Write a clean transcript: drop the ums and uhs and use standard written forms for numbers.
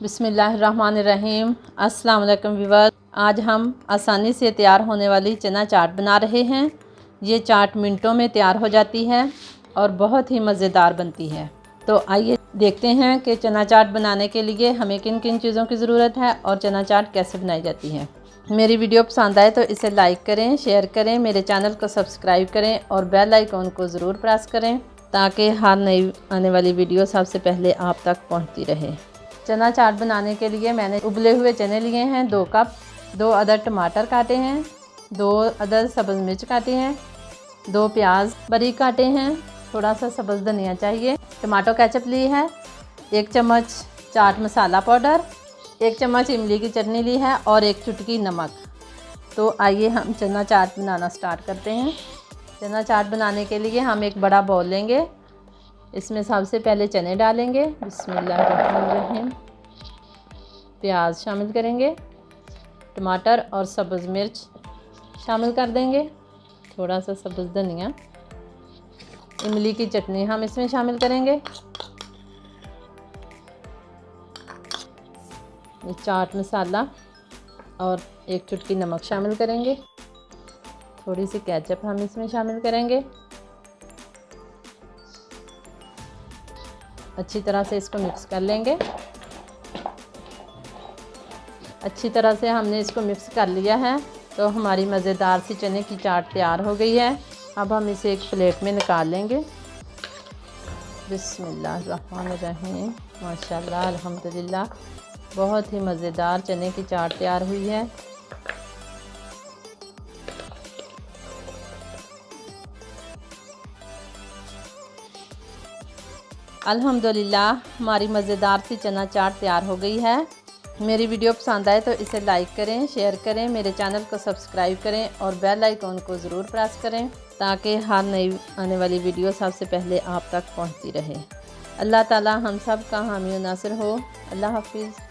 बिस्मिल्लाहिर्रहमानिर्रहीम। अस्सलाम वालेकुम व्यूअर्स। आज हम आसानी से तैयार होने वाली चना चाट बना रहे हैं। ये चाट मिनटों में तैयार हो जाती है और बहुत ही मज़ेदार बनती है। तो आइए देखते हैं कि चना चाट बनाने के लिए हमें किन किन चीज़ों की ज़रूरत है और चना चाट कैसे बनाई जाती है। मेरी वीडियो पसंद आए तो इसे लाइक करें, शेयर करें, मेरे चैनल को सब्सक्राइब करें और बेल आइकॉन को ज़रूर प्रेस करें ताकि हर नई आने वाली वीडियो सबसे पहले आप तक पहुंचती रहे। चना चाट बनाने के लिए मैंने उबले हुए चने लिए हैं 2 कप, 2 अदद टमाटर काटे हैं, 2 अदद सब्ज़ मिर्च काटे हैं, 2 प्याज बारीक काटे हैं, थोड़ा सा सब्ज़ धनिया चाहिए, टमाटो केचप ली है, 1 चम्मच चाट मसाला पाउडर, 1 चम्मच इमली की चटनी ली है और 1 चुटकी नमक। तो आइए हम चना चाट बनाना स्टार्ट करते हैं। चना चाट बनाने के लिए हम एक बड़ा बाउल लेंगे, इसमें सबसे पहले चने डालेंगे। बिस्मिल्लाहिर्रहमानिर्रहीम। प्याज शामिल करेंगे, टमाटर और सब्ज़ मिर्च शामिल कर देंगे, थोड़ा सा सब्ज़ धनिया, इमली की चटनी हम इसमें शामिल करेंगे, ये चाट मसाला और 1 चुटकी नमक शामिल करेंगे, थोड़ी सी केचप हम इसमें शामिल करेंगे। अच्छी तरह से इसको मिक्स कर लेंगे। अच्छी तरह से हमने इसको मिक्स कर लिया है तो हमारी मज़ेदार सी चने की चाट तैयार हो गई है। अब हम इसे एक प्लेट में निकाल लेंगे। बिस्मिल्लाहिर्रहमानिर्रहीम। माशाल्लाह, अल्हम्दुलिल्लाह, बहुत ही मज़ेदार चने की चाट तैयार हुई है। अल्हम्दुलिल्लाह, हमारी मज़ेदार सी चना चाट तैयार हो गई है। मेरी वीडियो पसंद आए तो इसे लाइक करें, शेयर करें, मेरे चैनल को सब्सक्राइब करें और बेल आइकॉन को ज़रूर प्रेस करें ताकि हर नई आने वाली वीडियो सबसे पहले आप तक पहुंचती रहे। अल्लाह ताला हम सब का हामी और नासिर हो। अल्लाह हाफिज़।